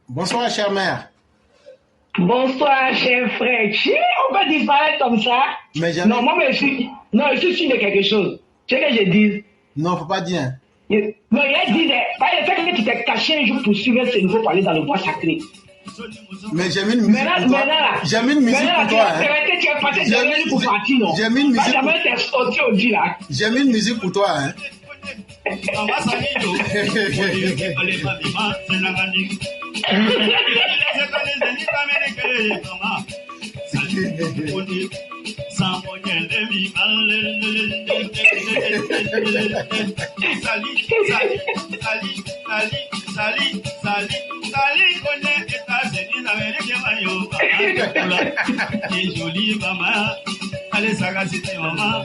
Bonsoir, chère mère. Bonsoir, cher frère. On peut disparaître comme ça? Mais jamais... Non, moi, je suis sûr de quelque chose. Tu sais que je dis? Non, faut pas dire. Non, il disait, le fait que tu t'es caché un jour pour suivre ce nouveau parler dans le bois sacré. Mais j'ai mis une musique pour toi. J'ai mis une musique pour toi. Tu es passé derrière lui pour partir, non? J'ai mis une musique pour toi. J'ai mis une musique pour toi, hein. Jolie maman, allez sagacité maman,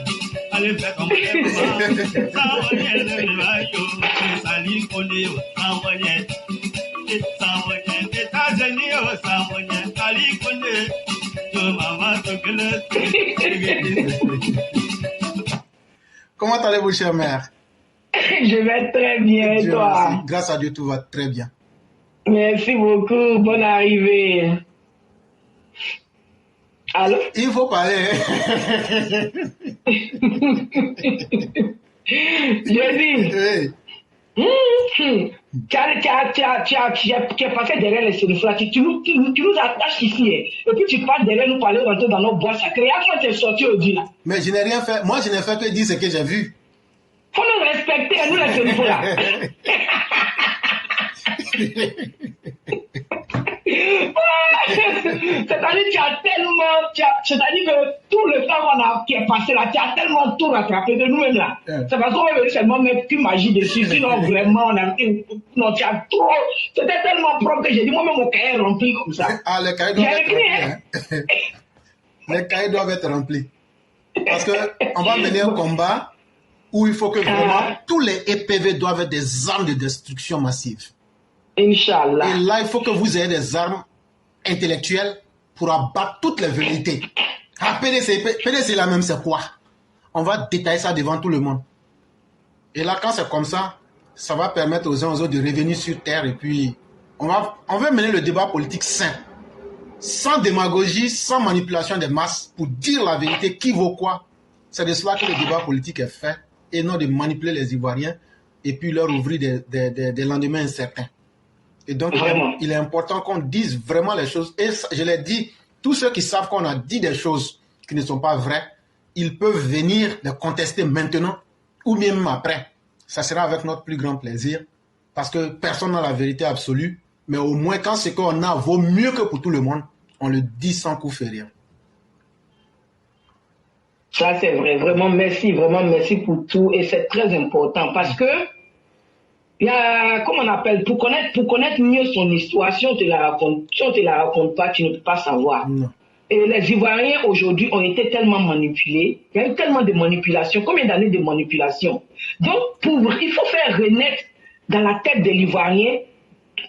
allez faire comme Comment allez-vous, chère mère? Je vais très bien, et toi? Merci. Grâce à Dieu, tout va très bien. Merci beaucoup, bonne arrivée. Allô? Il faut parler. Je dis. Oui. Tu es passé derrière les sérifs, tu nous attaches ici, et puis tu passes derrière nous pour aller rentrer dans nos bois sacrés. À quoi tu es sorti aujourd'hui là? Mais je n'ai rien fait. Moi, je n'ai fait que dire ce que j'ai vu. Faut nous respecter, nous les sérifs là. C'est-à-dire que tout le temps qui est passé là, tu as tellement tout rattrapé de nous-mêmes là. C'est parce qu'on veut seulement mettre une magie dessus, sinon vraiment, non, tu as trop. C'était tellement propre que j'ai dit, moi-même, mon cahier est rempli comme ça. Ah, les cahiers doivent être remplis. Les cahiers doivent être remplis. Parce qu'on va mener un combat où il faut que vraiment tous les EPV doivent être des armes de destruction massive. Inch'Allah. Et là, il faut que vous ayez des armes intellectuelles pour abattre toutes les vérités. Ah, PDC là même, c'est quoi? On va détailler ça devant tout le monde. Et là, quand c'est comme ça, ça va permettre aux uns aux autres de revenir sur terre et puis on va mener le débat politique sain. Sans démagogie, sans manipulation des masses, pour dire la vérité, qui vaut quoi. C'est de cela que le débat politique est fait et non de manipuler les Ivoiriens et puis leur ouvrir des lendemains incertains. Et donc, il est important qu'on dise vraiment les choses. Et je l'ai dit, tous ceux qui savent qu'on a dit des choses qui ne sont pas vraies, ils peuvent venir les contester maintenant ou même après. Ça sera avec notre plus grand plaisir parce que personne n'a la vérité absolue. Mais au moins, quand ce qu'on a vaut mieux que pour tout le monde, on le dit sans coup férir. Ça, c'est vrai. Vraiment merci pour tout. Et c'est très important parce que il y a, comment on appelle, pour connaître mieux son histoire, si on te la raconte pas, tu ne peux pas savoir. Non. Et les Ivoiriens aujourd'hui ont été tellement manipulés, il y a eu tellement de manipulations, combien d'années de manipulation. Donc, il faut faire renaître dans la tête de l'Ivoirien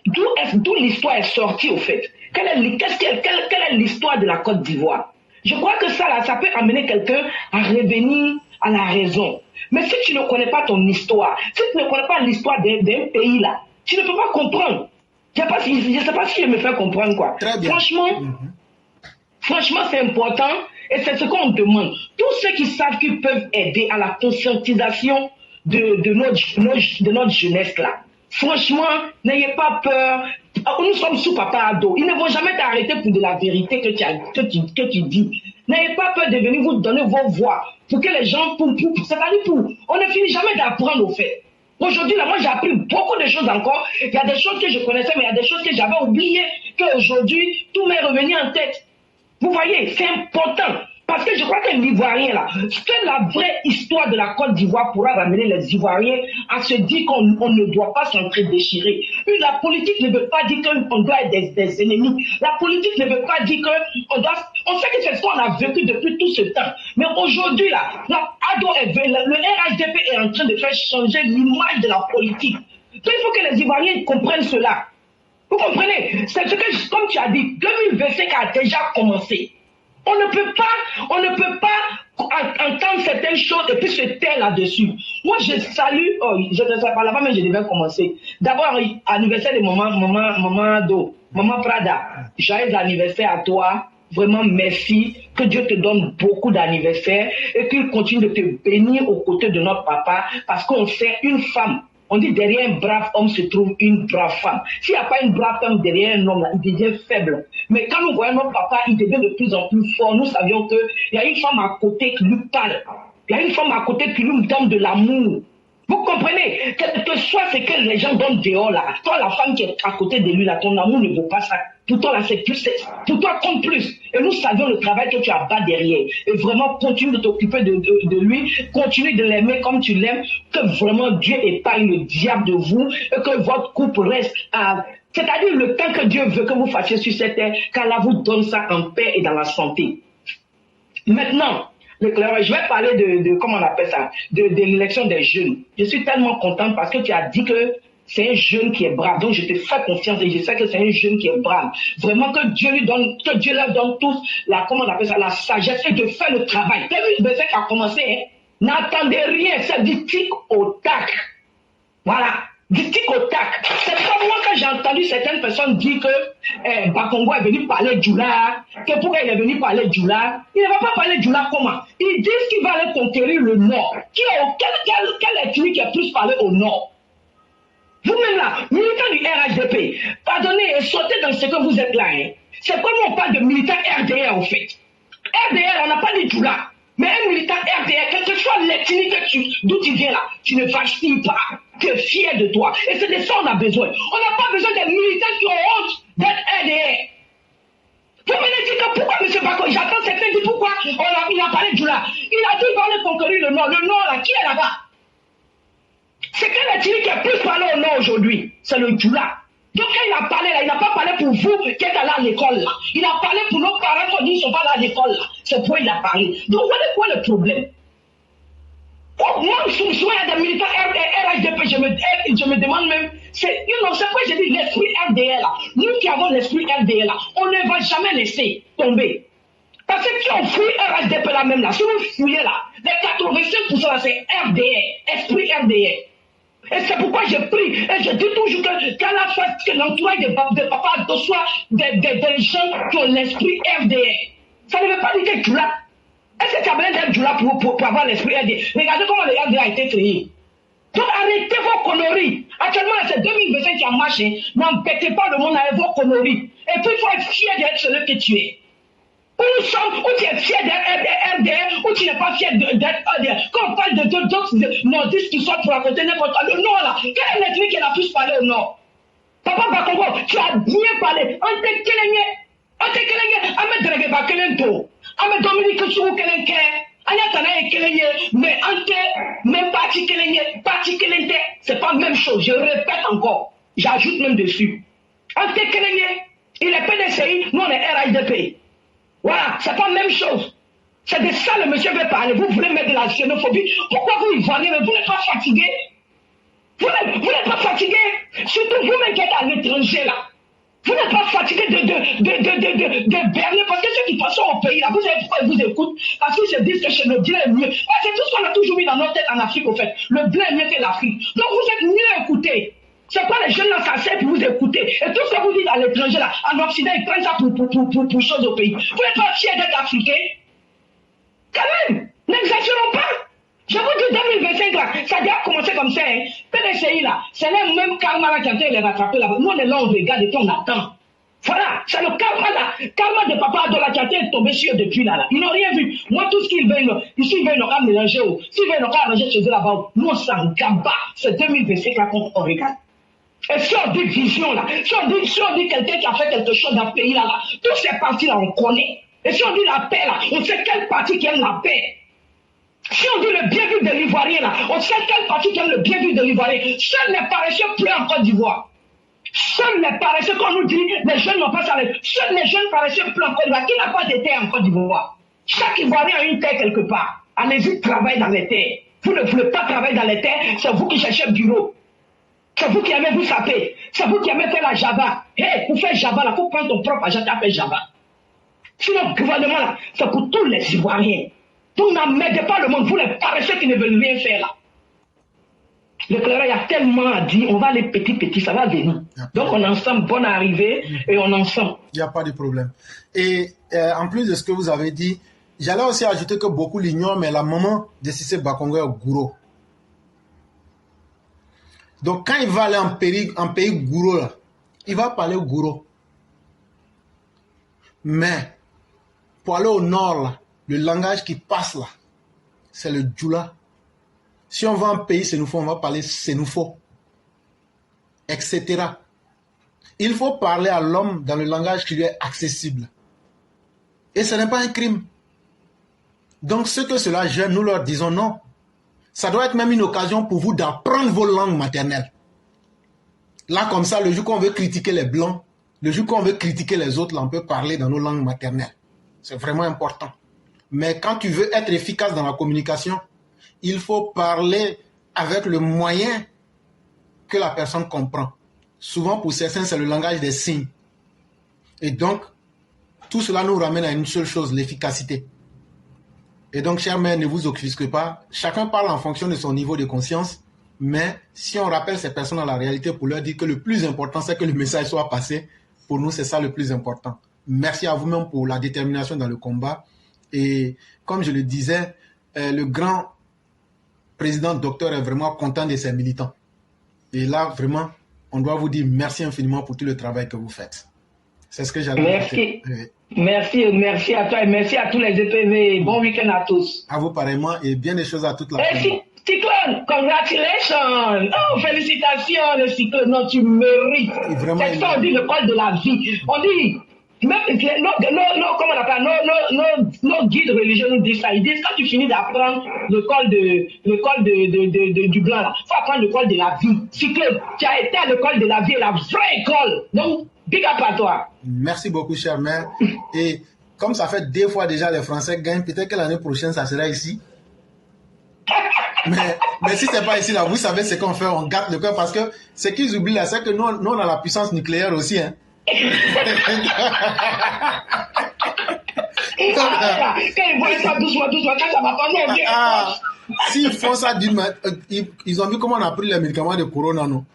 d'où l'histoire est sortie au fait. Quelle est l'histoire de la Côte d'Ivoire? Je crois que ça peut amener quelqu'un à revenir à la raison. Mais si tu ne connais pas ton histoire, si tu ne connais pas l'histoire d'un pays là, tu ne peux pas comprendre. Je ne sais pas si je me fais comprendre quoi. Très bien. Franchement, c'est important et c'est ce qu'on demande. Tous ceux qui savent qu'ils peuvent aider à la conscientisation de notre jeunesse là. Franchement, n'ayez pas peur. Nous sommes sous Papa Ado. Ils ne vont jamais t'arrêter pour de la vérité que tu dis. N'ayez pas peur de venir vous donner vos voix pour que les gens, on ne finit jamais d'apprendre au fait. Aujourd'hui, là, moi, j'ai appris beaucoup de choses encore. Il y a des choses que je connaissais, mais il y a des choses que j'avais oubliées, qu'aujourd'hui, tout m'est revenu en tête. Vous voyez, c'est important. Parce que je crois que l'Ivoirien, là, c'est la vraie histoire de la Côte d'Ivoire pourra ramener les Ivoiriens à se dire qu'on ne doit pas s'entre-déchirer. La politique ne veut pas dire qu'on doit être des ennemis. La politique ne veut pas dire qu'on doit... On sait que c'est ce qu'on a vécu depuis tout ce temps. Mais aujourd'hui, là, le RHDP est en train de faire changer l'image de la politique. Donc il faut que les Ivoiriens comprennent cela. Vous comprenez? C'est ce que, comme tu as dit, 2025 a déjà commencé. On ne peut pas entendre certaines choses et puis se taire là-dessus. Moi, je salue, je ne sais pas là-bas, mais je devais commencer. D'abord, anniversaire de Maman Prada. Joyeux anniversaire à toi. Vraiment, merci. Que Dieu te donne beaucoup d'anniversaires et qu'il continue de te bénir aux côtés de notre papa parce qu'on sait une femme. On dit derrière un brave homme se trouve une brave femme. S'il n'y a pas une brave femme derrière un homme, là, il devient faible. Mais quand nous voyons notre papa, il devient de plus en plus fort. Nous savions qu'il y a une femme à côté qui nous parle. Il y a une femme à côté qui nous donne de l'amour. Vous comprenez? Quel que soit ce que les gens donnent dehors là, toi la femme qui est à côté de lui là, ton amour ne vaut pas ça. Pour toi là, c'est plus, pour toi compte plus. Et nous savions le travail que tu as bas derrière. Et vraiment, continue de t'occuper de lui, continue de l'aimer comme tu l'aimes, que vraiment Dieu épargne le diable de vous et que votre couple reste à... C'est-à-dire le temps que Dieu veut que vous fassiez sur cette terre, qu'Allah vous donne ça en paix et dans la santé. Maintenant, je vais parler de comment on appelle ça, de l'élection des jeunes. Je suis tellement contente parce que tu as dit que c'est un jeune qui est brave. Donc je te fais confiance et je sais que c'est un jeune qui est brave. Vraiment que Dieu leur donne tous la, comment on appelle ça, la sagesse et de faire le travail. Tu as vu le verset qui a commencé, hein? N'attendez rien, c'est du tic au tac. Voilà. Du tic au tac. C'est comme moi quand j'ai entendu certaines personnes dire que Bakongo est venu parler Djoula, que pourquoi il est venu parler Djoula. Il ne va pas parler Djoula comment? Ils disent qu'il va aller conquérir le Nord. Quelle ethnie qui a plus parlé au Nord? Vous-même là, militant du RHDP, pardonnez et sautez dans ce que vous êtes là. Hein. C'est comme on parle de militant RDR en fait. RDR, on n'a pas dit Djoula. Mais un militant RDR, quelle que soit l'ethnie d'où tu viens là, tu ne vacilles pas. Tu es fier de toi. Et c'est de ça qu'on a besoin. On n'a pas besoin des militants qui ont honte d'être RDR. Vous me dites que pourquoi M. Bako, j'attends certains disent pourquoi il a parlé de Djoula. Il a dit qu'il va aller conquérir le Nord. Le Nord là, qui est là-bas? C'est quelle ethnie qui a plus parlé au Nord aujourd'hui? C'est le Djoula. Donc quand il a parlé là, il n'a pas parlé pour vous qui êtes allé à l'école là. Il a parlé pour nos parents qui ont dit qu'ils ne sont pas allés à l'école là. C'est pourquoi il a parlé. Donc voilà quoi le problème. Moi, souvent, il y a des militants RHDP, je me demande même, c'est quoi j'ai dit l'esprit RDL là. Nous qui avons l'esprit RDL là, on ne va jamais laisser tomber. Parce que si on fouille RHDP là même là, si vous fouillez là, les 85% là c'est RDR, esprit RDR. Et c'est pourquoi je prie et je dis toujours qu'à la fin, que l'entourage de papa soit des gens qui ont l'esprit RDR. Ça ne veut pas dire que tu l'as. Est-ce que tu as besoin d'être Djoula pour avoir l'esprit RDR? Regardez comment le RDR a été créé. Donc arrêtez vos conneries. Actuellement, c'est 2025 qui a marché. N'embêtez pas le monde avec vos conneries. Et puis il faut être fier d'être celui que tu es. Où tu es fier d'être RDR, ou tu n'es pas fier d'être RDR. Quand on parle de d'autres nordistes qui sortent pour raconter n'importe quoi, le Nord là, quelle est l'ethnie qui a la plus parlé au Nord? Papa Bakongo, tu as bien parlé. On te kelenye, ame drage ba kelento, ame Dominique Sourou kelenke, anya tanaye kelenye, mais ante, même parti kelente, c'est pas la même chose. Je répète encore, j'ajoute même dessus. Ante kelenye, il est PDCI, nous on est RHDP. Voilà, c'est pas la même chose. C'est de ça le monsieur veut parler. Vous voulez mettre de la xénophobie. Pourquoi vous y voyez, mais vous n'êtes pas fatigué? Vous n'êtes pas fatigué? Surtout vous-même qui êtes à l'étranger là. Vous n'êtes pas fatigué de berner parce que ceux qui passent au pays là, vous savez pourquoi ils vous écoutent? Parce qu'ils se disent que chez le blé est mieux. C'est tout ce qu'on a toujours mis dans notre tête en Afrique au fait. Le blé est mieux que l'Afrique. Donc vous êtes mieux écoutés. C'est quoi les jeunes là, ça sert pour vous écouter. Et tout ce que vous dites à l'étranger là, en Occident, ils prennent ça pour chose au pays. Vous n'êtes pas fiers d'être africain? Quand même, n'exagérons pas. Je vous dis 2025 là, ça a déjà commencé comme ça. Hein. PDCI là, c'est le même karma là qui a été les rattraper là. Nous on est là, on regarde et puis on attend. Voilà, c'est le karma là. Karma de papa Adola qui a été tombé sur eux depuis là. Ils n'ont rien vu. Moi, tout ce qu'ils veulent, ici, ils veulent nous mélanger. S'ils veulent nous arranger chez eux là-bas, nous on s'en gaba. C'est 2025 là qu'on regarde. Et si on dit vision là, si on dit quelqu'un qui a fait quelque chose dans le pays là, tous ces partis là, on connaît. Et si on dit la paix là, on sait quel parti qui aime la paix. Si on dit le bien-vivre de l'Ivoirien là, on sait quel parti qui aime le bien-vivre de l'Ivoirien. Seuls les paresseux pleurent en Côte d'Ivoire. Seuls les paresseux, quand on nous dit, les jeunes n'ont pas ça. Seuls les jeunes paresseux pleurent en Côte d'Ivoire. Qui n'a pas de terre en Côte d'Ivoire? Chaque Ivoirien a une terre quelque part. Allez-y, travaillez dans les terres. Vous ne voulez pas travailler dans les terres, c'est vous qui cherchez un bureau. C'est vous qui aimez vous saper. C'est vous qui aimez faire la Java. Hey, pour faire Java, là, faut prendre ton propre agent à faire Java. Sinon, le gouvernement, là, c'est pour tous les Ivoiriens. Vous n'emmerdez pas le monde, vous les paresseux qui ne veulent rien faire là. Le Clara, il y a tellement dit, on va aller petit, ça va venir. Donc on est ensemble, bonne arrivée, et on est ensemble. Il n'y a pas de problème. Et en plus de ce que vous avez dit, j'allais aussi ajouter que beaucoup l'ignorent, mais la maman de Cissé Bakongo est Gouro. Donc quand il va aller en pays Gouro, là, il va parler Gouro. Mais pour aller au nord, là, le langage qui passe là, c'est le Djoula. Si on va en pays Sénoufo, on va parler Sénoufo, etc. Il faut parler à l'homme dans le langage qui lui est accessible. Et ce n'est pas un crime. Donc ce que cela gêne, nous leur disons non. Ça doit être même une occasion pour vous d'apprendre vos langues maternelles. Là, comme ça, le jour qu'on veut critiquer les Blancs, le jour qu'on veut critiquer les autres, là, on peut parler dans nos langues maternelles. C'est vraiment important. Mais quand tu veux être efficace dans la communication, il faut parler avec le moyen que la personne comprend. Souvent, pour certains, c'est le langage des signes. Et donc, tout cela nous ramène à une seule chose, l'efficacité. Et donc, chère mère, ne vous offusquez pas. Chacun parle en fonction de son niveau de conscience. Mais si on rappelle ces personnes à la réalité pour leur dire que le plus important, c'est que le message soit passé, pour nous, c'est ça le plus important. Merci à vous-même pour la détermination dans le combat. Et comme je le disais, le grand président docteur est vraiment content de ses militants. Et là, vraiment, on doit vous dire merci infiniment pour tout le travail que vous faites. C'est ce que j'allais Merci. Oui. Merci à toi et merci à tous les EPV. Bon week-end à tous. À vous pareillement et bien des choses à toute la famille. Cyclone, congratulations. Oh, félicitations, le Cyclone. Non, tu mérites. C'est ça, on dit le col de la vie. On dit, même, comment on appelle, nos guides religieux nous disent ça. Ils disent, quand tu finis d'apprendre le col du blanc, là, faut apprendre le col de la vie. Cyclone, tu as été à l'école de la vie, la vraie école. Donc, big up à toi. Merci beaucoup, chère mère. Et comme ça fait 2 fois déjà les Français gagnent, peut-être que l'année prochaine, ça sera ici. Mais si c'est pas ici, là, vous savez ce qu'on fait, on gâte le cœur parce que ce qu'ils oublient là, c'est que nous, on a la puissance nucléaire aussi. Hein. Quand ils voient ça doucement, quand ça va tomber, s'ils font ça d'une manière, ils ont vu comment on a pris les médicaments de Corona, non?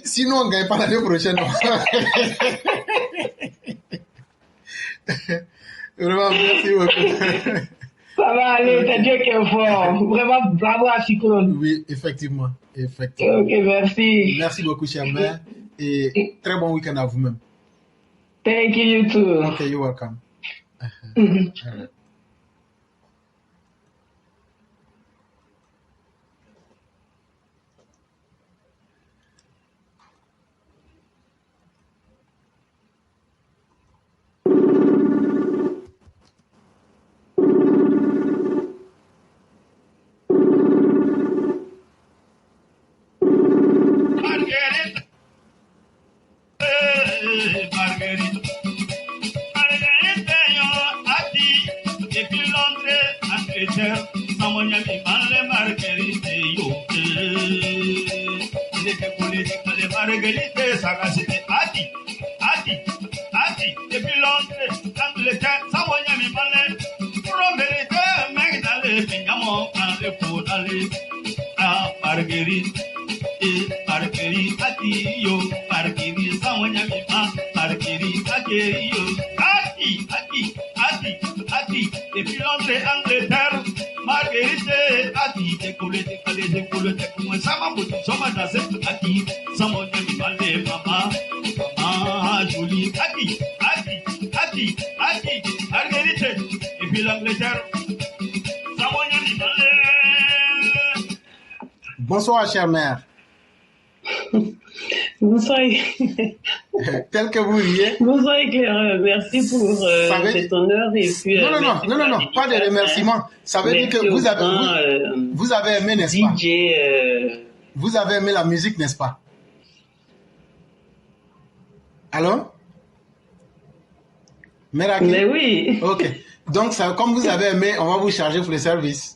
Sinon, on ne gagne pas l'année prochaine. Vraiment, merci beaucoup. Ça va aller, c'est Dieu qui est fort. Vraiment, bravo à Cyclone. Oui, effectivement. Ok, merci. Merci beaucoup, chère mère. Et très bon week-end à vous-même. Thank you, you too. Ok, you're welcome. Right. Bonsoir, chère mère. Bonsoir. Tel que vous riez. Bonsoir, éclaireur. Merci pour cet honneur. Et puis, non, pas de remerciements. Ça veut dire que vous avez aimé, n'est-ce pas? DJ. Vous avez aimé la musique, n'est-ce pas? Allô? Meraki? Mais oui. Ok. Donc, ça, comme vous avez aimé, on va vous charger pour le service.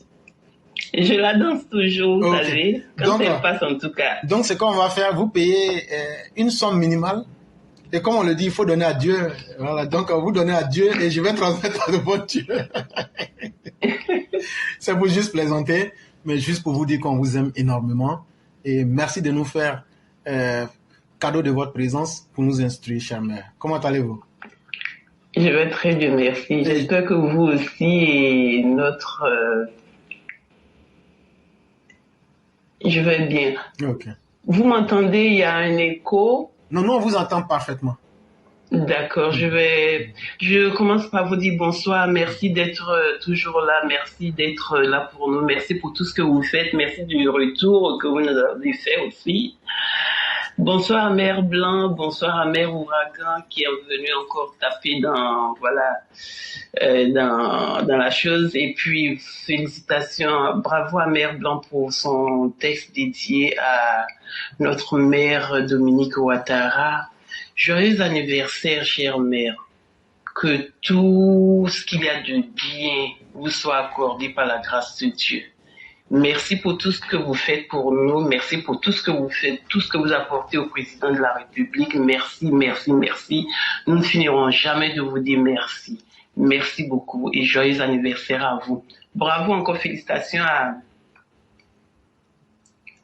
Je la danse toujours, vous savez, quand donc, elle passe en tout cas. Donc, ce qu'on va faire, vous payez une somme minimale. Et comme on le dit, il faut donner à Dieu. Voilà, donc vous donnez à Dieu et je vais transmettre à le bon Dieu. C'est pour juste plaisanter, mais juste pour vous dire qu'on vous aime énormément. Et merci de nous faire cadeau de votre présence pour nous instruire, chère mère. Comment allez-vous? Je vais très bien, merci. J'espère que vous aussi et notre... Je vais bien. Ok. Vous m'entendez? Il y a un écho? Non, on vous entend parfaitement. D'accord, je commence par vous dire bonsoir, merci d'être toujours là, merci d'être là pour nous, merci pour tout ce que vous faites, merci du retour que vous nous avez fait aussi. Bonsoir à Mère Blanc, bonsoir à Mère Ouragan qui est venu encore taper dans la chose, et puis félicitations, bravo à Mère Blanc pour son texte dédié à notre mère Dominique Ouattara. Joyeux anniversaire, chère mère. Que tout ce qu'il y a de bien vous soit accordé par la grâce de Dieu. Merci pour tout ce que vous faites pour nous. Merci pour tout ce que vous faites, tout ce que vous apportez au président de la République. Merci, merci, merci. Nous ne finirons jamais de vous dire merci. Merci beaucoup et joyeux anniversaire à vous. Bravo, encore félicitations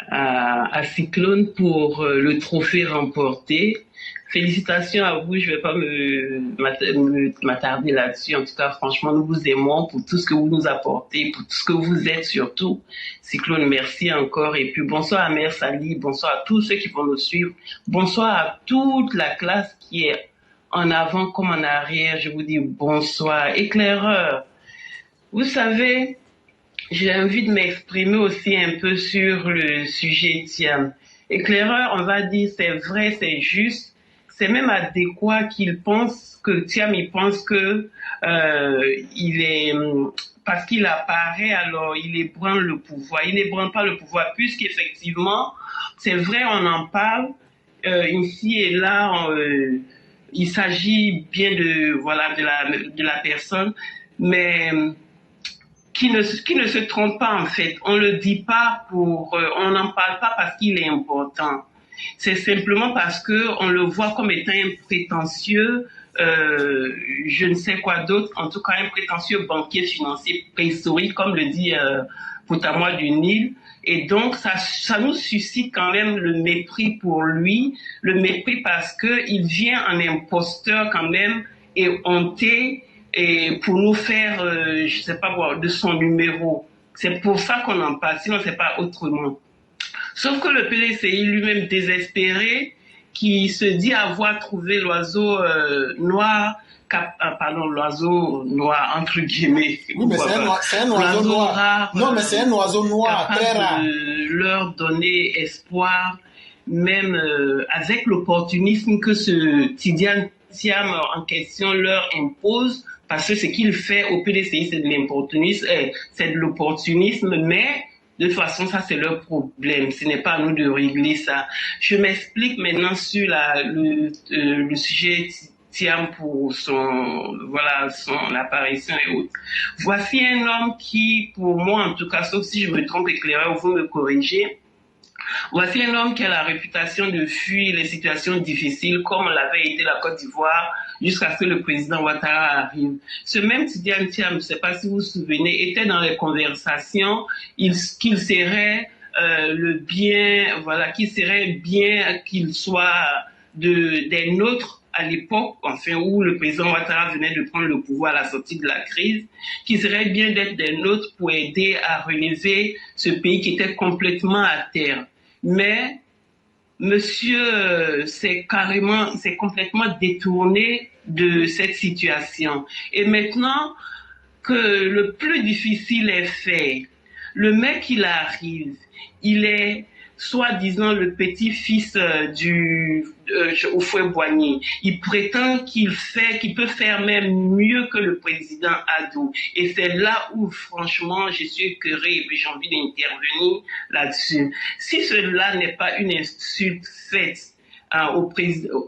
à Cyclone pour le trophée remporté. Félicitations à vous, je ne vais pas m'attarder là-dessus. En tout cas, franchement, nous vous aimons pour tout ce que vous nous apportez, pour tout ce que vous êtes surtout. Cyclone, merci encore. Et puis bonsoir à Mère Sali, bonsoir à tous ceux qui vont nous suivre. Bonsoir à toute la classe qui est en avant comme en arrière. Je vous dis bonsoir. Éclaireur, vous savez, j'ai envie de m'exprimer aussi un peu sur le sujet Thiam. Éclaireur, on va dire c'est vrai, c'est juste. C'est même adéquat qu'il pense que Thiam, il pense que il est parce qu'il apparaît, alors il ébranle le pouvoir. Il n'ébranle pas le pouvoir, puisqu'effectivement, c'est vrai, on en parle ici et là. Il s'agit bien de la personne, mais qui ne se trompe pas en fait. On le dit pas on n'en parle pas parce qu'il est important. C'est simplement parce que on le voit comme étant un prétentieux, je ne sais quoi d'autre, en tout cas un prétentieux banquier financier préhistorique, comme le dit Poutamois du Nil. Et donc ça nous suscite quand même le mépris pour lui, le mépris parce que il vient en imposteur quand même et honté et pour nous faire, je sais pas quoi, de son numéro. C'est pour ça qu'on en parle, sinon c'est pas autrement. Sauf que le PDCI lui-même désespéré, qui se dit avoir trouvé l'oiseau noir, l'oiseau noir entre guillemets. Oui, mais c'est un oiseau noir. Rare, non, mais c'est un oiseau noir, très rare. De leur donner espoir, même avec l'opportunisme que ce Tidiane Thiam en question leur impose, parce que ce qu'il fait au PDCI, c'est de l'opportunisme, mais de toute façon, ça c'est leur problème. Ce n'est pas à nous de régler ça. Je m'explique maintenant sur le sujet Thiam pour son apparition et autres. Voici un homme qui, pour moi en tout cas, sauf si je me trompe, éclaireur, vous me corrigez. Voici un homme qui a la réputation de fuir les situations difficiles, comme l'avait été la Côte d'Ivoire, jusqu'à ce que le président Ouattara arrive. Ce même Tidiane Thiam, je ne sais pas si vous vous souvenez, était dans les conversations qu'il serait qu'il serait bien qu'il soit des nôtres à l'époque, enfin, où le président Ouattara venait de prendre le pouvoir à la sortie de la crise, qu'il serait bien d'être des nôtres pour aider à relever ce pays qui était complètement à terre. Mais monsieur s'est complètement détourné de cette situation. Et maintenant que le plus difficile est fait, le mec il arrive, il est soi-disant le petit-fils au Houphouët-Boigny. Il prétend qu'il peut faire même mieux que le président Addo. Et c'est là où, franchement, je suis écœuré et j'ai envie d'intervenir là-dessus. Si cela n'est pas une insulte faite au président,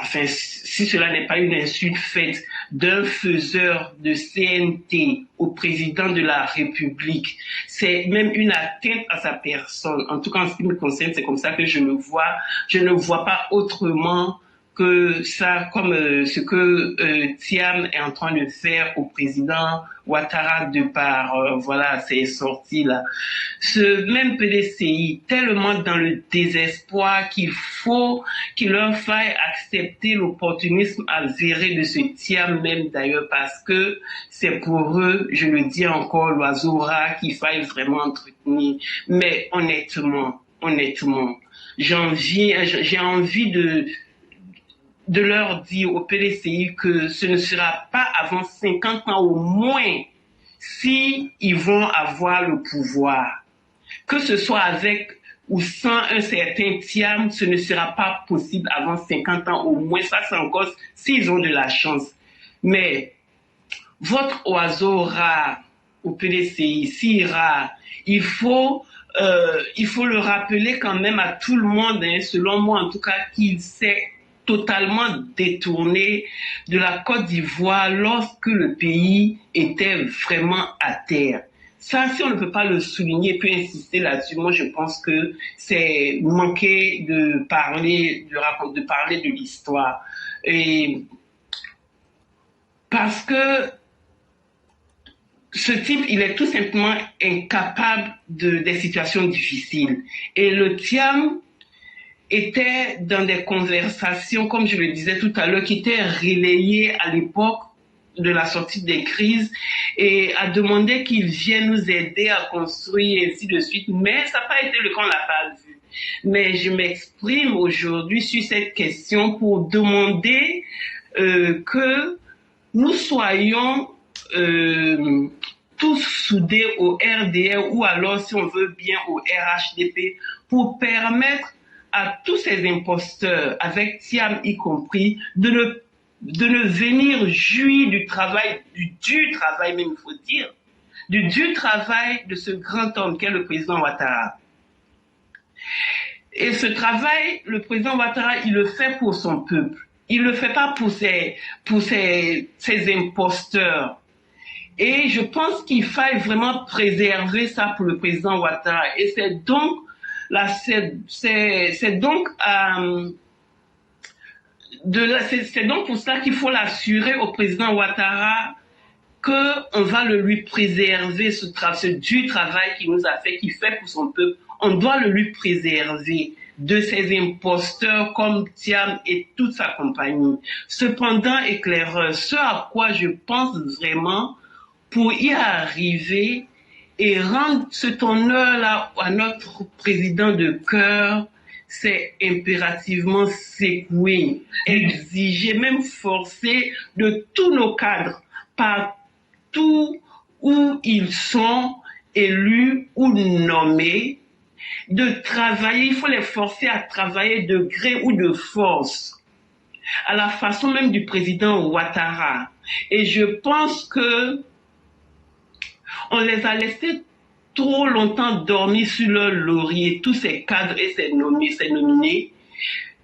enfin, si cela n'est pas une insulte faite d'un faiseur de CNT au président de la République, c'est même une atteinte à sa personne. En tout cas, en ce qui me concerne, c'est comme ça que je le vois. Je ne vois pas autrement que ça, comme ce que Thiam est en train de faire au président Ouattara de par, voilà, ses sorties là. Ce même PDCI, tellement dans le désespoir qu'il leur faille accepter l'opportunisme avéré de ce Thiam même d'ailleurs, parce que c'est pour eux, je le dis encore, l'oiseau rare qu'il faille vraiment entretenir. Mais honnêtement, j'ai envie de leur dire au PDCI que ce ne sera pas avant 50 ans au moins si ils vont avoir le pouvoir. Que ce soit avec ou sans un certain Thiam, ce ne sera pas possible avant 50 ans au moins. Ça, c'est encore s'ils ont de la chance. Mais votre oiseau rare au PDCI, si rare, il faut le rappeler quand même à tout le monde, hein, selon moi en tout cas, qu'il s'est totalement détourné de la Côte d'Ivoire lorsque le pays était vraiment à terre. Ça, si on ne peut pas le souligner, puis insister là-dessus, moi je pense que c'est manquer de parler de l'histoire. Et parce que ce type, il est tout simplement incapable des situations difficiles. Et le Thiam était dans des conversations, comme je le disais tout à l'heure, qui étaient relayées à l'époque de la sortie des crises et a demandé qu'il vienne nous aider à construire et ainsi de suite. Mais ça n'a pas été le cas, on l'a pas vu. Mais je m'exprime aujourd'hui sur cette question pour demander que nous soyons tous soudés au RDR ou alors, si on veut bien, au RHDP pour permettre à tous ces imposteurs, avec Thiam y compris, de ne venir jouir du travail, du dur travail même, il faut dire, du dur travail de ce grand homme qu'est le président Ouattara. Et ce travail, le président Ouattara, il le fait pour son peuple. Il le fait pas pour ses imposteurs. Et je pense qu'il faille vraiment préserver ça pour le président Ouattara. Et c'est donc pour ça qu'il faut l'assurer au président Ouattara qu'on va le lui préserver, ce dur travail qu'il nous a fait, qu'il fait pour son peuple. On doit le lui préserver de ces imposteurs comme Thiam et toute sa compagnie. Cependant, éclaireur, ce à quoi je pense vraiment pour y arriver et rendre cet honneur-là à notre président de cœur, c'est impérativement secouer, exiger, même forcer de tous nos cadres, partout où ils sont élus ou nommés, de travailler, il faut les forcer à travailler de gré ou de force, à la façon même du président Ouattara. Et je pense que on les a laissés trop longtemps dormir sur leur laurier, tous ces cadres et ces nominés.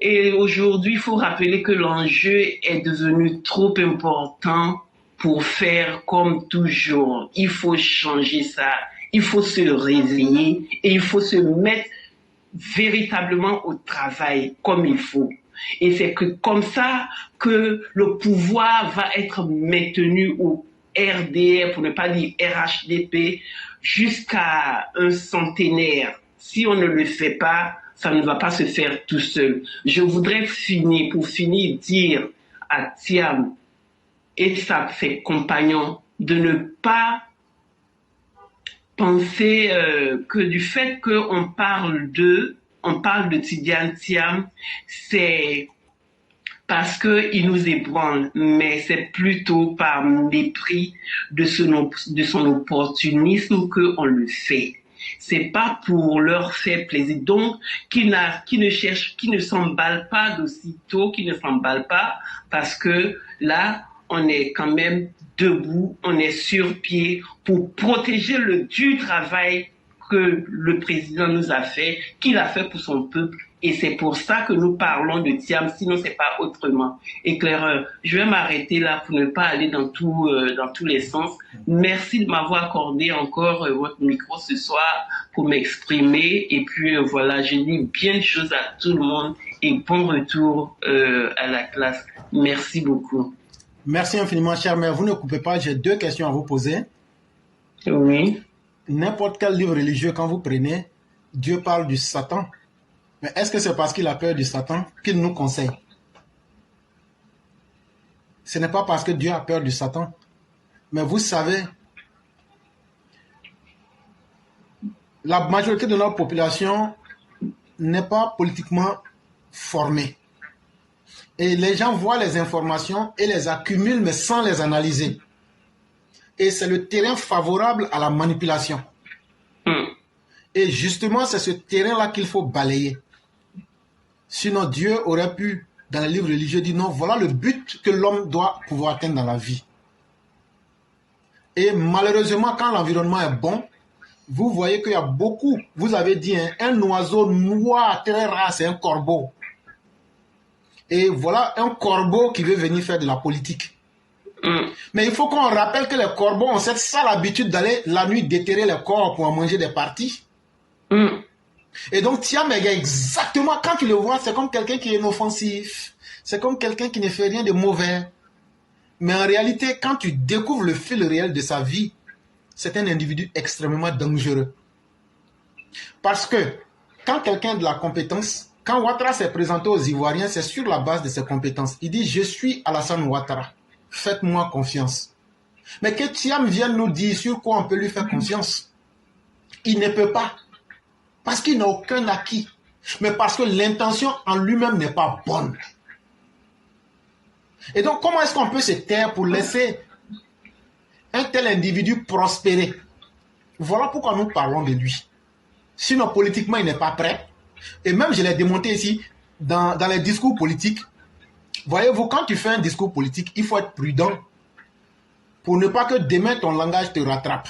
Et aujourd'hui, il faut rappeler que l'enjeu est devenu trop important pour faire comme toujours. Il faut changer ça. Il faut se réveiller et il faut se mettre véritablement au travail comme il faut. Et c'est que comme ça que le pouvoir va être maintenu au RDR, pour ne pas dire RHDP, jusqu'à un centenaire. Si on ne le fait pas, ça ne va pas se faire tout seul. Je voudrais pour finir, dire à Thiam et ses compagnons de ne pas penser que du fait qu'on parle de Tidiane Thiam, c'est parce qu'il nous ébranle, mais c'est plutôt par mépris de son opportunisme qu'on le fait. C'est pas pour leur faire plaisir. Donc, qui ne s'emballent pas d'aussitôt, qui ne s'emballent pas, parce que là, on est quand même debout, on est sur pied pour protéger le dur travail que le président nous a fait, qu'il a fait pour son peuple. Et c'est pour ça que nous parlons de Thiam, sinon c'est pas autrement. Éclaireur, je vais m'arrêter là pour ne pas aller dans tous les sens. Merci de m'avoir accordé encore votre micro ce soir pour m'exprimer. Et puis voilà, j'ai dit bien de choses à tout le monde. et bon retour à la classe. Merci beaucoup. Merci infiniment, chère mère. Vous ne coupez pas, j'ai 2 questions à vous poser. Oui. N'importe quel livre religieux, quand vous prenez, Dieu parle du Satan. Mais est-ce que c'est parce qu'il a peur du Satan qu'il nous conseille? Ce n'est pas parce que Dieu a peur du Satan. Mais vous savez, la majorité de notre population n'est pas politiquement formée. Et les gens voient les informations et les accumulent, mais sans les analyser. Et c'est le terrain favorable à la manipulation. Et justement, c'est ce terrain-là qu'il faut balayer. Sinon, Dieu aurait pu, dans les livres religieux, dire non, voilà le but que l'homme doit pouvoir atteindre dans la vie. Et malheureusement, quand l'environnement est bon, vous voyez qu'il y a beaucoup, vous avez dit, hein, un oiseau noir très rare, c'est un corbeau. Et voilà un corbeau qui veut venir faire de la politique. Mais il faut qu'on rappelle que les corbeaux ont cette sale habitude d'aller la nuit déterrer les corps pour en manger des parties. Et donc, Thiam est exactement, quand tu le vois, c'est comme quelqu'un qui est inoffensif. C'est comme quelqu'un qui ne fait rien de mauvais. Mais en réalité, quand tu découvres le fil réel de sa vie, c'est un individu extrêmement dangereux. Parce que quand quelqu'un a de la compétence, quand Ouattara s'est présenté aux Ivoiriens, c'est sur la base de ses compétences. Il dit, je suis Alassane Ouattara. Faites-moi confiance. Mais que Thiam vienne nous dire sur quoi on peut lui faire confiance, il ne peut pas. Parce qu'il n'a aucun acquis. Mais parce que l'intention en lui-même n'est pas bonne. Et donc, comment est-ce qu'on peut se taire pour laisser un tel individu prospérer? Voilà pourquoi nous parlons de lui. Sinon, politiquement, il n'est pas prêt. Et même, je l'ai démonté ici, dans les discours politiques. Voyez-vous, quand tu fais un discours politique, il faut être prudent pour ne pas que demain, ton langage te rattrape.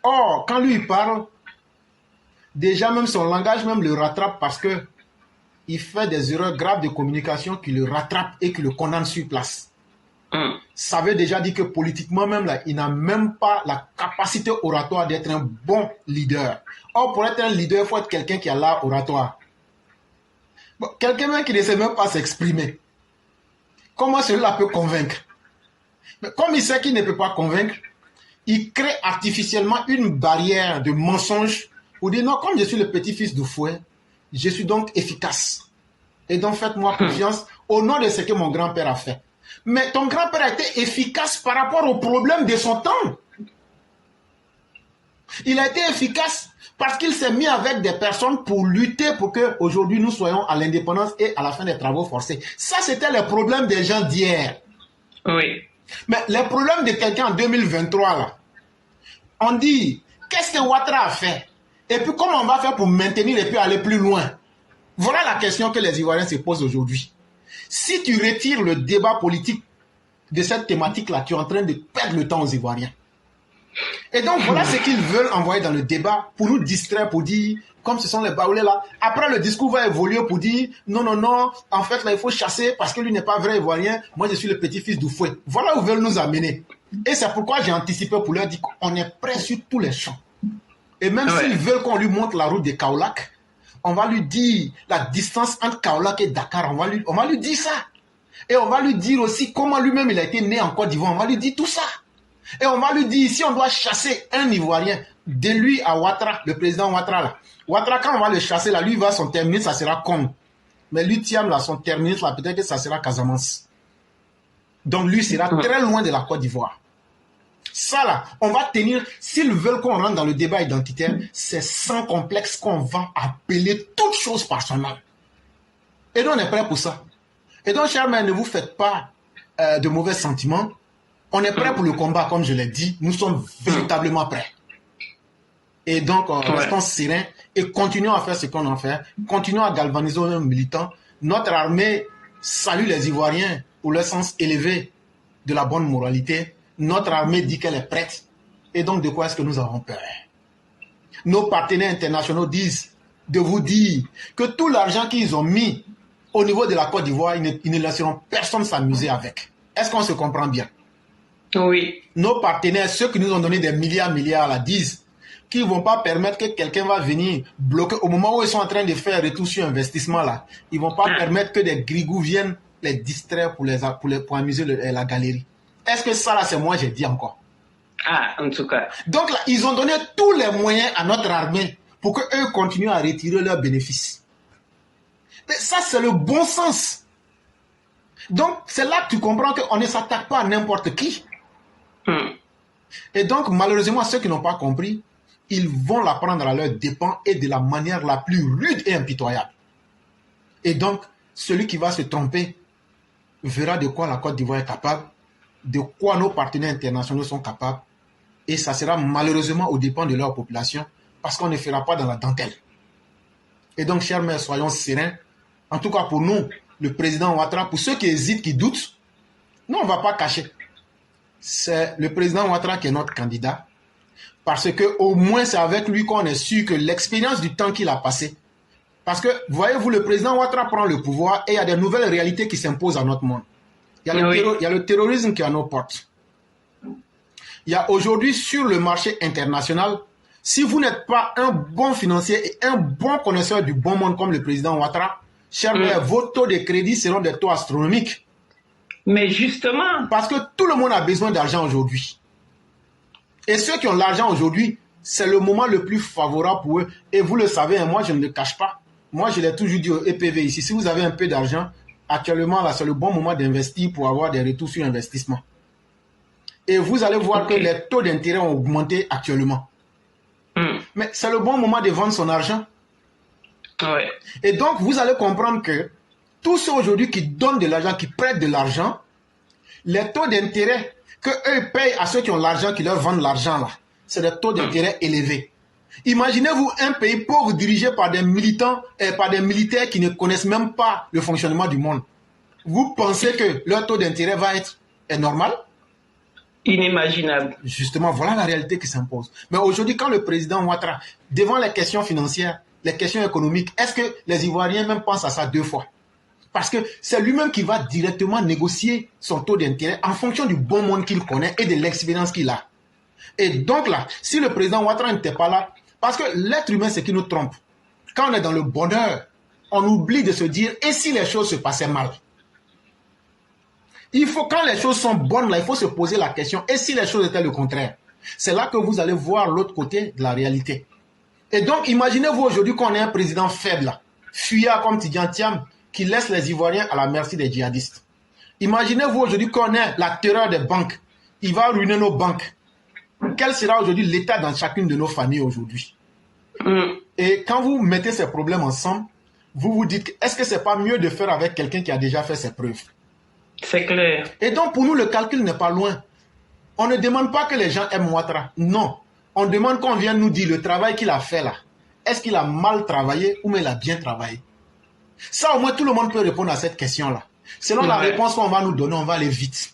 Or, quand lui, il parle, déjà, même son langage même le rattrape parce que il fait des erreurs graves de communication qui le rattrapent et qui le condamnent sur place. Ça veut déjà dire que politiquement même, là, il n'a même pas la capacité oratoire d'être un bon leader. Or, pour être un leader, il faut être quelqu'un qui a l'art oratoire. Bon, quelqu'un même qui ne sait même pas s'exprimer. Comment celui-là peut convaincre? Mais comme il sait qu'il ne peut pas convaincre, il crée artificiellement une barrière de mensonges pour dire non, comme je suis le petit-fils du fouet, je suis donc efficace. Et donc faites-moi confiance au nom de ce que mon grand-père a fait. Mais ton grand-père a été efficace par rapport aux problèmes de son temps. Il a été efficace parce qu'il s'est mis avec des personnes pour lutter pour qu'aujourd'hui nous soyons à l'indépendance et à la fin des travaux forcés. Ça, c'était les problèmes des gens d'hier. Oui. Mais les problèmes de quelqu'un en 2023, là, on dit, qu'est-ce que Ouattara a fait? Et puis, comment on va faire pour maintenir et puis aller plus loin? Voilà la question que les Ivoiriens se posent aujourd'hui. Si tu retires le débat politique de cette thématique-là, tu es en train de perdre le temps aux Ivoiriens. Et donc, voilà ce qu'ils veulent envoyer dans le débat pour nous distraire, pour dire, comme ce sont les baoulés là. Après, le discours va évoluer pour dire, non, non, non, en fait, là, il faut chasser parce que lui n'est pas vrai Ivoirien. Moi, je suis le petit-fils du fouet. Voilà où ils veulent nous amener. Et c'est pourquoi j'ai anticipé pour leur dire qu'on est prêt sur tous les champs. Et même s'ils veulent qu'on lui montre la route de Kaolack, on va lui dire la distance entre Kaolack et Dakar. On va lui dire ça. Et on va lui dire aussi comment lui-même il a été né en Côte d'Ivoire. On va lui dire tout ça. Et on va lui dire, si on doit chasser un Ivoirien, de lui à Ouattara, le président Ouattara là. Ouattara, quand on va le chasser là, lui va son terminus, ça sera Kong. Mais lui, Thiam là, son terminus là, peut-être que ça sera Casamance. Donc lui sera très loin de la Côte d'Ivoire. Ça là, on va tenir, s'ils veulent qu'on rentre dans le débat identitaire, c'est sans complexe qu'on va appeler toute chose par son nom. Et donc on est prêt pour ça. Et donc, chers mères, ne vous faites pas de mauvais sentiments. On est prêt pour le combat, comme je l'ai dit. Nous sommes véritablement prêts. Et donc, restons sereins et continuons à faire ce qu'on a fait. Continuons à galvaniser nos militants. Notre armée salue les Ivoiriens pour leur sens élevé de la bonne moralité. Notre armée dit qu'elle est prête. Et donc, de quoi est-ce que nous avons peur? Nos partenaires internationaux disent de vous dire que tout l'argent qu'ils ont mis au niveau de la Côte d'Ivoire, ils ne laisseront personne s'amuser avec. Est-ce qu'on se comprend bien? Oui. Nos partenaires, ceux qui nous ont donné des milliards là, disent qui ne vont pas permettre que quelqu'un va venir bloquer. Au moment où ils sont en train de faire retour sur investissement, là, ils ne vont pas permettre que des grigous viennent les distraire pour amuser la galerie. Est-ce que ça, là, c'est moi, j'ai dit encore? Ah, en tout cas. Donc, là, ils ont donné tous les moyens à notre armée pour qu'eux continuent à retirer leurs bénéfices. Mais ça, c'est le bon sens. Donc, c'est là que tu comprends qu'on ne s'attaque pas à n'importe qui. Et donc, malheureusement, ceux qui n'ont pas compris, ils vont l'apprendre à leurs dépens et de la manière la plus rude et impitoyable. Et donc, celui qui va se tromper verra de quoi la Côte d'Ivoire est capable, de quoi nos partenaires internationaux sont capables, et ça sera malheureusement aux dépens de leur population, parce qu'on ne fera pas dans la dentelle. Et donc, chers mères, soyons sereins. En tout cas, pour nous, le président Ouattara, pour ceux qui hésitent, qui doutent, nous, on ne va pas cacher. C'est le président Ouattara qui est notre candidat, parce qu'au moins, c'est avec lui qu'on est sûr que l'expérience du temps qu'il a passé. Parce que, voyez-vous, le président Ouattara prend le pouvoir et il y a des nouvelles réalités qui s'imposent à notre monde. Il y a le terrorisme qui est à nos portes. Il y a aujourd'hui, sur le marché international, si vous n'êtes pas un bon financier et un bon connaisseur du bon monde comme le président Ouattara, chers frères, vos taux de crédit seront des taux astronomiques. Mais justement. Parce que tout le monde a besoin d'argent aujourd'hui. Et ceux qui ont l'argent aujourd'hui, c'est le moment le plus favorable pour eux. Et vous le savez, moi je ne le cache pas. Moi je l'ai toujours dit au EPV ici, si vous avez un peu d'argent, actuellement là c'est le bon moment d'investir pour avoir des retours sur investissement. Et vous allez voir que les taux d'intérêt ont augmenté actuellement. Mais c'est le bon moment de vendre son argent. Ouais. Et donc vous allez comprendre que tous ceux aujourd'hui qui donnent de l'argent, qui prêtent de l'argent, les taux d'intérêt qu'eux payent à ceux qui ont l'argent, qui leur vendent l'argent là, c'est des taux d'intérêt élevés. Imaginez-vous un pays pauvre dirigé par des militants et par des militaires qui ne connaissent même pas le fonctionnement du monde. Vous pensez que leur taux d'intérêt va être normal? Inimaginable. Justement, voilà la réalité qui s'impose. Mais aujourd'hui, quand le président Ouattara, devant les questions financières, les questions économiques, est-ce que les Ivoiriens même pensent à ça 2 fois? Parce que c'est lui-même qui va directement négocier son taux d'intérêt en fonction du bon monde qu'il connaît et de l'expérience qu'il a. Et donc là, si le président Ouattara n'était pas là, parce que l'être humain, c'est qui nous trompe. Quand on est dans le bonheur, on oublie de se dire, et si les choses se passaient mal? Il faut, quand les choses sont bonnes, là, il faut se poser la question, et si les choses étaient le contraire? C'est là que vous allez voir l'autre côté de la réalité. Et donc, imaginez-vous aujourd'hui qu'on ait un président faible, fuyard comme Tidjane Thiam, qui laisse les Ivoiriens à la merci des djihadistes. Imaginez-vous aujourd'hui qu'on ait la terreur des banques. Il va ruiner nos banques. Quel sera aujourd'hui l'état dans chacune de nos familles aujourd'hui? Et quand vous mettez ces problèmes ensemble, vous vous dites, est-ce que c'est pas mieux de faire avec quelqu'un qui a déjà fait ses preuves? C'est clair. Et donc, pour nous, le calcul n'est pas loin. On ne demande pas que les gens aiment Ouattara. Non. On demande qu'on vienne nous dire le travail qu'il a fait là. Est-ce qu'il a mal travaillé ou mais il a bien travaillé? Ça, au moins, tout le monde peut répondre à cette question-là. Selon la réponse qu'on va nous donner, on va aller vite.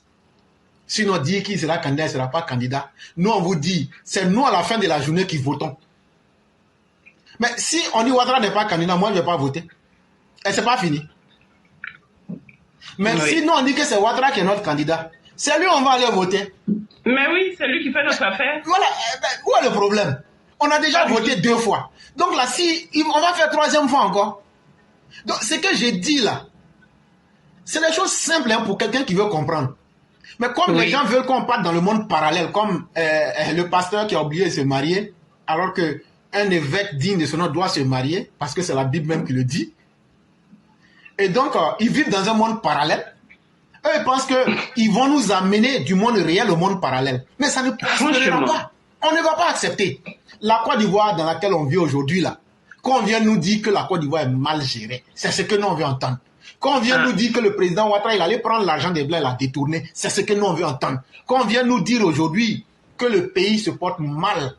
Sinon, dire qu'il sera candidat, il ne sera pas candidat. Nous, on vous dit, c'est nous à la fin de la journée qui votons. Mais si on dit Ouattara n'est pas candidat, moi, je ne vais pas voter. Et ce n'est pas fini. Mais si nous, on dit que c'est Ouattara qui est notre candidat, c'est lui, on va aller voter. Mais oui, c'est lui qui fait notre affaire. Voilà. Où est le problème? On a déjà voté 2 fois. Donc là, si on va faire 3e fois encore. Donc, ce que j'ai dit là, c'est des choses simples hein, pour quelqu'un qui veut comprendre. Mais comme les gens veulent qu'on parte dans le monde parallèle, comme le pasteur qui a oublié de se marier, alors qu'un évêque digne de son nom doit se marier, parce que c'est la Bible même qui le dit. Et donc, ils vivent dans un monde parallèle. Eux, ils pensent qu'ils vont nous amener du monde réel au monde parallèle. Mais ça ne prospérera pas. On ne va pas accepter. La Côte d'Ivoire dans laquelle on vit aujourd'hui, là, quand on vient nous dire que la Côte d'Ivoire est mal gérée, c'est ce que nous on veut entendre. Quand on vient nous dire que le président Ouattara, il allait prendre l'argent des Blancs et l'a détourné, c'est ce que nous on veut entendre. Quand on vient nous dire aujourd'hui que le pays se porte mal,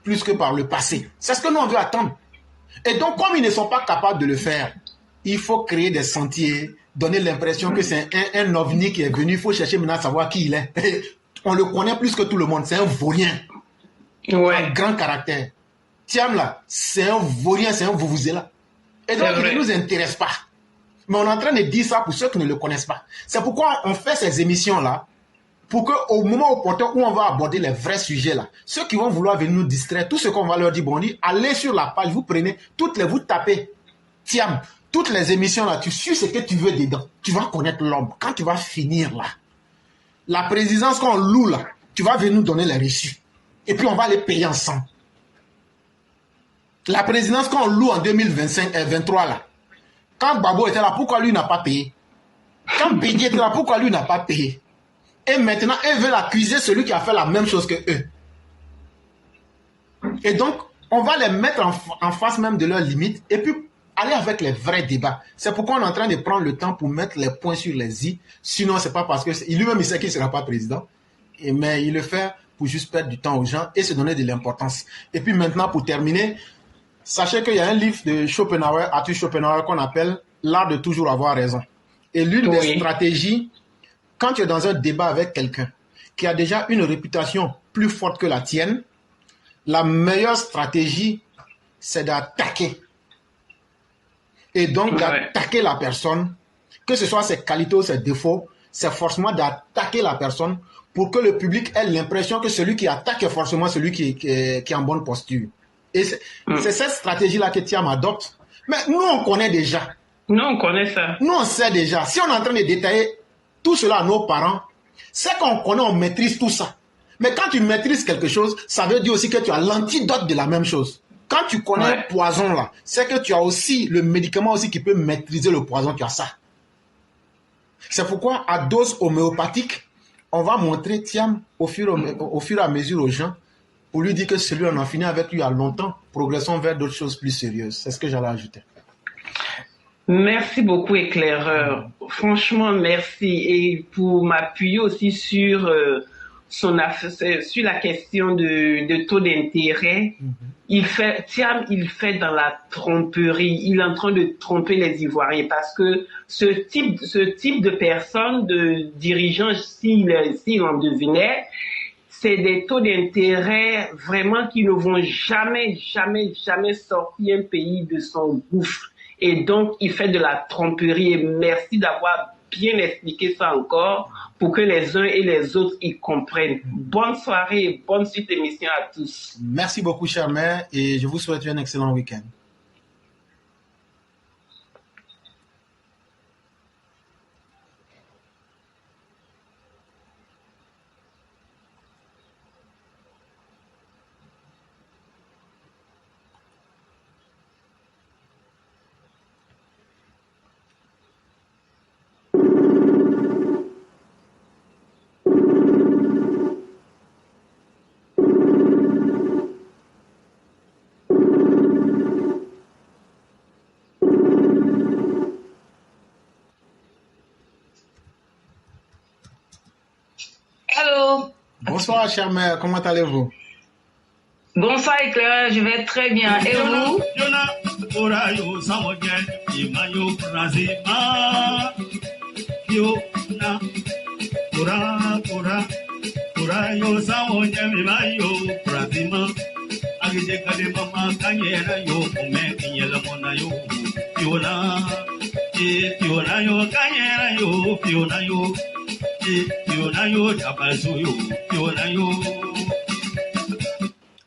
plus que par le passé, c'est ce que nous on veut attendre. Et donc, comme ils ne sont pas capables de le faire, il faut créer des sentiers, donner l'impression que c'est un ovni qui est venu, il faut chercher maintenant à savoir qui il est. On le connaît plus que tout le monde, c'est un vaurien. Un grand caractère. Thiam là, c'est un vaurien, c'est un vouvouzela. Et donc, il ne nous intéresse pas. Mais on est en train de dire ça pour ceux qui ne le connaissent pas. C'est pourquoi on fait ces émissions-là, pour qu'au moment opportun où on va aborder les vrais sujets là, ceux qui vont vouloir venir nous distraire, tout ce qu'on va leur dire, bon, on dit, allez sur la page, vous prenez, vous tapez, Thiam, toutes les émissions là, tu suis ce que tu veux dedans. Tu vas connaître l'homme. Quand tu vas finir là, la présidence qu'on loue là, tu vas venir nous donner les reçus. Et puis on va les payer ensemble. La présidence qu'on loue en 2025 et 23 là, quand Babo était là, pourquoi lui n'a pas payé? Quand Bédier était là, pourquoi lui n'a pas payé? Et maintenant, eux veulent accuser celui qui a fait la même chose que eux. Et donc, on va les mettre en face même de leurs limites et puis aller avec les vrais débats. C'est pourquoi on est en train de prendre le temps pour mettre les points sur les i. Sinon, c'est pas parce que lui-même il sait qu'il ne sera pas président. Mais il le fait pour juste perdre du temps aux gens et se donner de l'importance. Et puis maintenant, pour terminer, sachez qu'il y a un livre de Schopenhauer, Arthur Schopenhauer, qu'on appelle L'art de toujours avoir raison. Et l'une des stratégies, quand tu es dans un débat avec quelqu'un qui a déjà une réputation plus forte que la tienne, la meilleure stratégie, c'est d'attaquer. Et donc d'attaquer la personne, que ce soit ses qualités ou ses défauts, c'est forcément d'attaquer la personne pour que le public ait l'impression que celui qui attaque est forcément celui qui est en bonne posture. Et c'est cette stratégie-là que Thiam adopte. Mais nous, on connaît déjà. Nous, on connaît ça. Nous, on sait déjà. Si on est en train de détailler tout cela à nos parents, c'est qu'on connaît, on maîtrise tout ça. Mais quand tu maîtrises quelque chose, ça veut dire aussi que tu as l'antidote de la même chose. Quand tu connais le poison là, c'est que tu as aussi le médicament aussi qui peut maîtriser le poison, tu as ça. C'est pourquoi à dose homéopathique, on va montrer Thiam au fur et à mesure aux gens pour lui dire que celui on a fini avec lui il y a longtemps, progressons vers d'autres choses plus sérieuses. C'est ce que j'allais ajouter. Merci beaucoup, éclaireur. Franchement, merci. Et pour m'appuyer aussi sur la question de taux d'intérêt, Thiam, il fait dans la tromperie. Il est en train de tromper les Ivoiriens parce que ce type de personne, de dirigeant, s'il en devenait, c'est des taux d'intérêt vraiment qui ne vont jamais sortir un pays de son gouffre. Et donc, il fait de la tromperie. Et merci d'avoir bien expliqué ça encore pour que les uns et les autres y comprennent. Bonne soirée et bonne suite d'émission à tous. Merci beaucoup, chère mère, et je vous souhaite un excellent week-end. Bonsoir, chère mère, comment allez-vous? Bonsoir, éclaireur, je vais très bien. Et vous?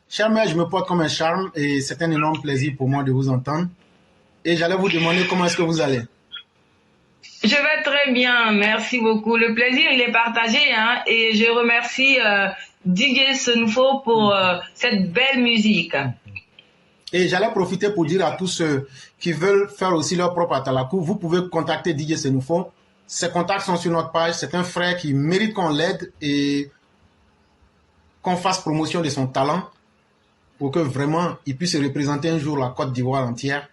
Chère mère, je me porte comme un charme et c'est un énorme plaisir pour moi de vous entendre. Et j'allais vous demander comment est-ce que vous allez. Je vais très bien, merci beaucoup. Le plaisir, il est partagé, hein, et je remercie DJ Senufo pour cette belle musique. Et j'allais profiter pour dire à tous ceux qui veulent faire aussi leur propre Atalakou, vous pouvez contacter DJ Senufo. Ses contacts sont sur notre page. C'est un frère qui mérite qu'on l'aide et qu'on fasse promotion de son talent pour que vraiment il puisse représenter un jour la Côte d'Ivoire entière.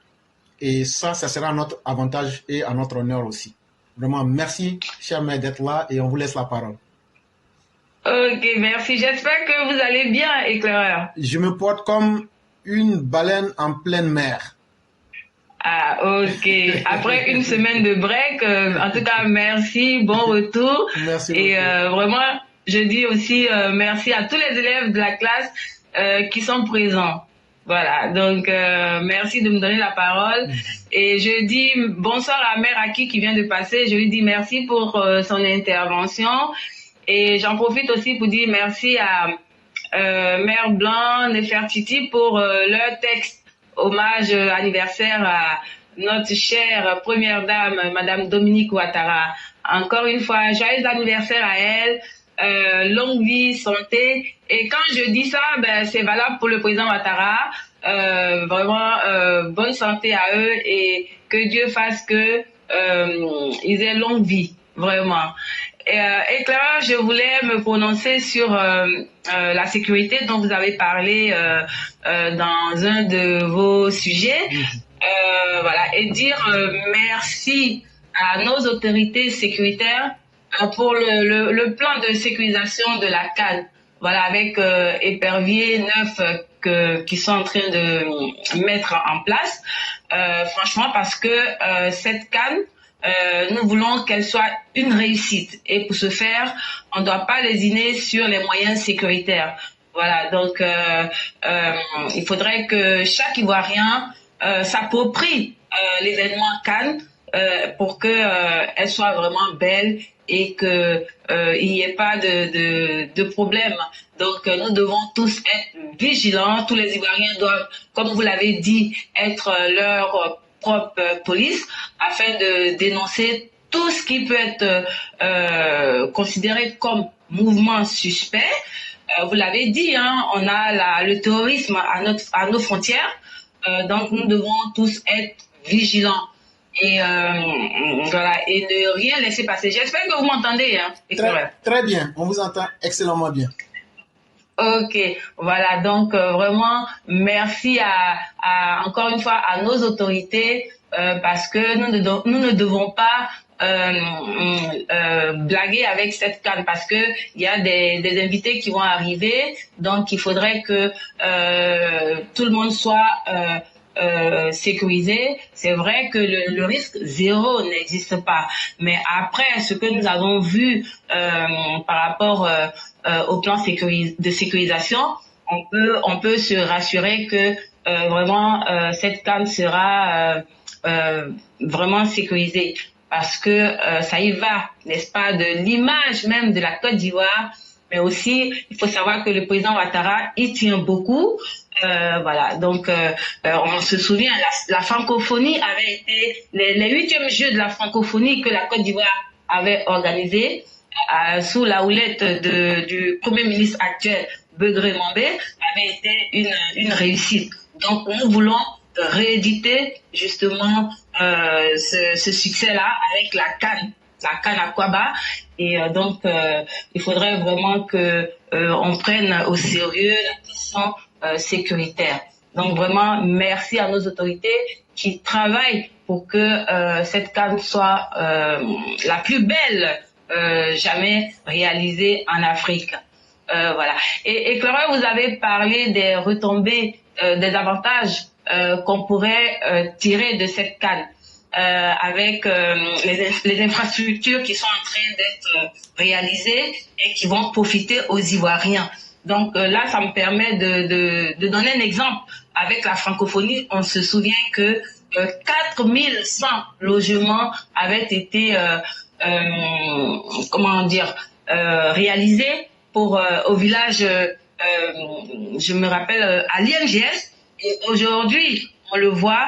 Et ça sera à notre avantage et à notre honneur aussi. Vraiment, merci, chère mère, d'être là et on vous laisse la parole. Ok, merci. J'espère que vous allez bien, éclaireur. Je me porte comme une baleine en pleine mer. Ah, ok. Après une semaine de break, en tout cas, merci, bon retour. Merci et beaucoup. Vraiment, je dis aussi merci à tous les élèves de la classe qui sont présents. Voilà, donc merci de me donner la parole. Et je dis bonsoir à Mère Aki qui vient de passer. Je lui dis merci pour son intervention. Et j'en profite aussi pour dire merci à Mère Blanc, Nefertiti pour leur texte hommage anniversaire à notre chère première dame, Madame Dominique Ouattara. Encore une fois, joyeux anniversaire à elle, longue vie, santé. Et quand je dis ça, ben, c'est valable pour le président Ouattara. Vraiment, bonne santé à eux et que Dieu fasse que ils aient longue vie, vraiment. Et Clara, je voulais me prononcer sur la sécurité dont vous avez parlé dans un de vos sujets. Voilà, et dire merci à nos autorités sécuritaires pour le plan de sécurisation de la CAN. Voilà, avec éperviers neufs qui sont en train de mettre en place. Franchement, parce que cette CAN, nous voulons qu'elle soit une réussite. Et pour ce faire, on ne doit pas lésiner sur les moyens sécuritaires. Voilà, donc il faudrait que chaque Ivoirien s'approprie l'événement CAN pour que elle soit vraiment belle et que il n'y ait pas de problème. Donc nous devons tous être vigilants. Tous les Ivoiriens doivent, comme vous l'avez dit, être leur propre police afin de dénoncer tout ce qui peut être considéré comme mouvement suspect. Vous l'avez dit, hein, on a le terrorisme à nos frontières. Donc nous devons tous être vigilants et voilà, et ne rien laisser passer. J'espère que vous m'entendez, hein. Très bien, on vous entend excellemment bien. Ok, voilà, donc vraiment merci encore une fois à nos autorités parce que nous ne devons pas blaguer avec cette CAN parce que il y a des invités qui vont arriver, donc il faudrait que tout le monde soit sécurisé. C'est vrai que le risque zéro n'existe pas, mais après ce que nous avons vu par rapport au plan de sécurisation, on peut se rassurer que vraiment cette CAN sera vraiment sécurisée. Parce que ça y va, n'est-ce pas, de l'image même de la Côte d'Ivoire, mais aussi il faut savoir que le président Ouattara y tient beaucoup. Voilà, donc on se souvient, la francophonie avait été les 8e Jeux de la francophonie que la Côte d'Ivoire avait organisé sous la houlette du Premier ministre actuel, Begré Mambé, avait été une réussite. Donc nous voulons rééditer justement ce succès-là avec la CAN à Kwaba, et donc il faudrait vraiment que on prenne au sérieux la question sécuritaire. Donc vraiment merci à nos autorités qui travaillent pour que cette CAN soit la plus belle jamais réalisée en Afrique. Voilà. Et Clara, vous avez parlé des retombées, des avantages qu'on pourrait tirer de cette CAN avec les infrastructures qui sont en train d'être réalisées et qui vont profiter aux Ivoiriens. Donc là, ça me permet de donner un exemple. Avec la francophonie, on se souvient que 4100 logements avaient été réalisés pour au village, je me rappelle, à l'INGS. Et aujourd'hui, on le voit,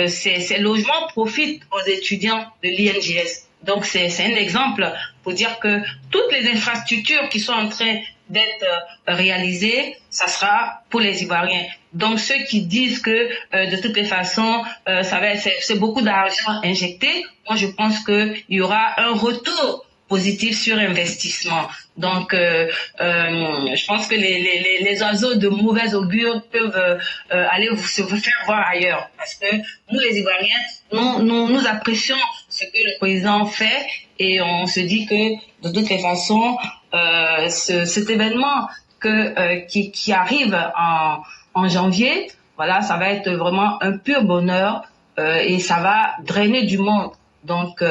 ces logements profitent aux étudiants de l'INGS. Donc c'est un exemple pour dire que toutes les infrastructures qui sont en train d'être réalisées, ça sera pour les Ivoiriens. Donc ceux qui disent que de toutes les façons, c'est beaucoup d'argent injecté, moi je pense qu'il y aura un retour positif sur investissement. Donc, je pense que les oiseaux de mauvais augure peuvent aller se faire voir ailleurs. Parce que nous, les Ivoiriens, nous apprécions ce que le président fait et on se dit que, de toutes les façons, cet événement qui arrive en janvier, voilà, ça va être vraiment un pur bonheur et ça va drainer du monde. Donc,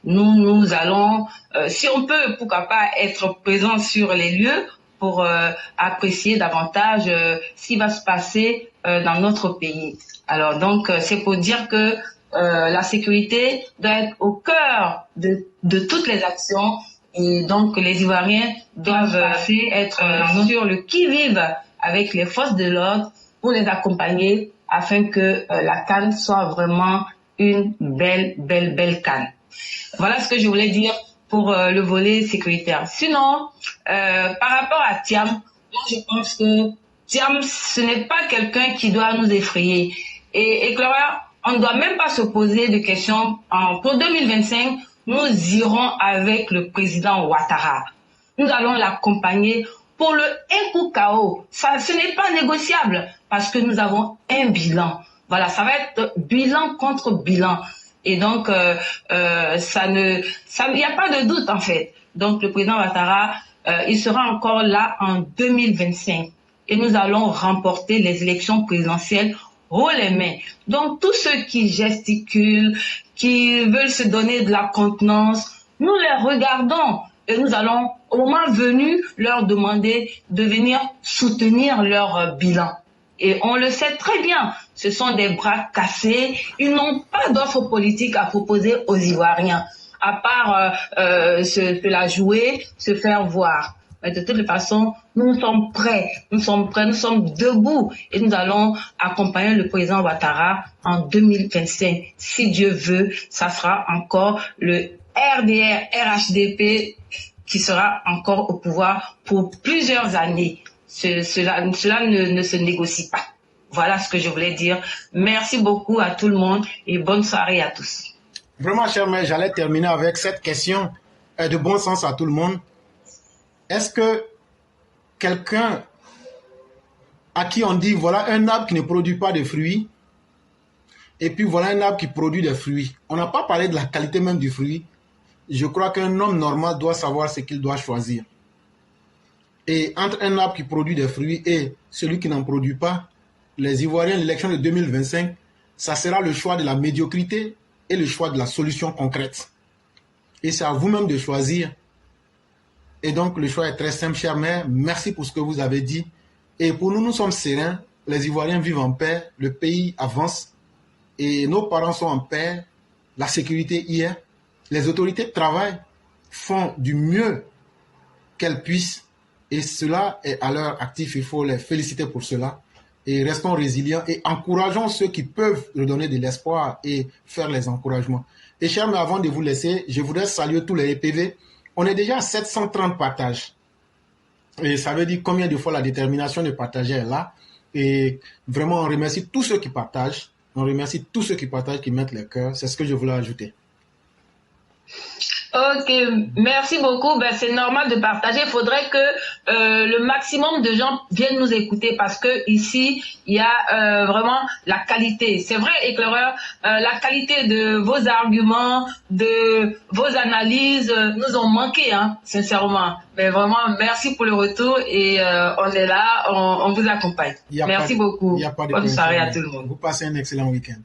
nous allons, si on peut, pourquoi pas être présents sur les lieux pour apprécier davantage ce qui va se passer dans notre pays. Alors, donc, c'est pour dire que la sécurité doit être au cœur de toutes les actions Et donc, les Ivoiriens doivent être sur le qui-vive avec les forces de l'ordre pour les accompagner afin que la CAN soit vraiment une belle CAN. Voilà ce que je voulais dire pour le volet sécuritaire. Sinon, par rapport à Thiam, moi je pense que Thiam, ce n'est pas quelqu'un qui doit nous effrayer. Et éclaireur, on ne doit même pas se poser de questions. Pour 2025, nous irons avec le président Ouattara. Nous allons l'accompagner pour le Ekukao. Ça, ce n'est pas négociable parce que nous avons un bilan. Voilà, ça va être bilan contre bilan. Et donc, il n'y a pas de doute en fait. Donc, le président Ouattara, il sera encore là en 2025. Et nous allons remporter les élections présidentielles haut les mains. Donc, tous ceux qui gesticulent, qui veulent se donner de la contenance, nous les regardons. Et nous allons, au moment venu, leur demander de venir soutenir leur bilan. Et on le sait très bien, ce sont des bras cassés. Ils n'ont pas d'offre politique à proposer aux Ivoiriens, à part se la jouer, se faire voir. Mais de toute façon, nous sommes prêts, nous sommes debout et nous allons accompagner le président Ouattara en 2025. Si Dieu veut, ça sera encore le RDR, RHDP qui sera encore au pouvoir pour plusieurs années. Cela ne se négocie pas. Voilà ce que je voulais dire. Merci beaucoup à tout le monde et bonne soirée à tous. Vraiment, cher maître, j'allais terminer avec cette question de bon sens à tout le monde. Est-ce que quelqu'un à qui on dit voilà un arbre qui ne produit pas de fruits et puis voilà un arbre qui produit des fruits, on n'a pas parlé de la qualité même du fruit. Je crois qu'un homme normal doit savoir ce qu'il doit choisir. Et entre un arbre qui produit des fruits et celui qui n'en produit pas, les Ivoiriens, l'élection de 2025, ça sera le choix de la médiocrité et le choix de la solution concrète. Et c'est à vous-même de choisir. Et donc, le choix est très simple, chère mère. Merci pour ce que vous avez dit. Et pour nous, nous sommes sereins. Les Ivoiriens vivent en paix. Le pays avance. Et nos parents sont en paix. La sécurité y est. Les autorités travaillent, font du mieux qu'elles puissent. Et cela est à leur actif. Il faut les féliciter pour cela. Et restons résilients et encourageons ceux qui peuvent redonner de l'espoir et faire les encouragements. Et chers, mais avant de vous laisser, je voudrais saluer tous les EPV. On est déjà à 730 partages. Et ça veut dire combien de fois la détermination de partager est là. Et vraiment, on remercie tous ceux qui partagent. On remercie tous ceux qui partagent, qui mettent les cœurs. C'est ce que je voulais ajouter. Ok, merci beaucoup. Ben, c'est normal de partager. Il faudrait que le maximum de gens viennent nous écouter parce que ici, il y a vraiment la qualité. C'est vrai, éclaireur, la qualité de vos arguments, de vos analyses nous ont manqué, hein, sincèrement. Mais vraiment, merci pour le retour et on est là, on vous accompagne. Merci beaucoup. Bonne soirée à tout le monde. Vous passez un excellent week-end.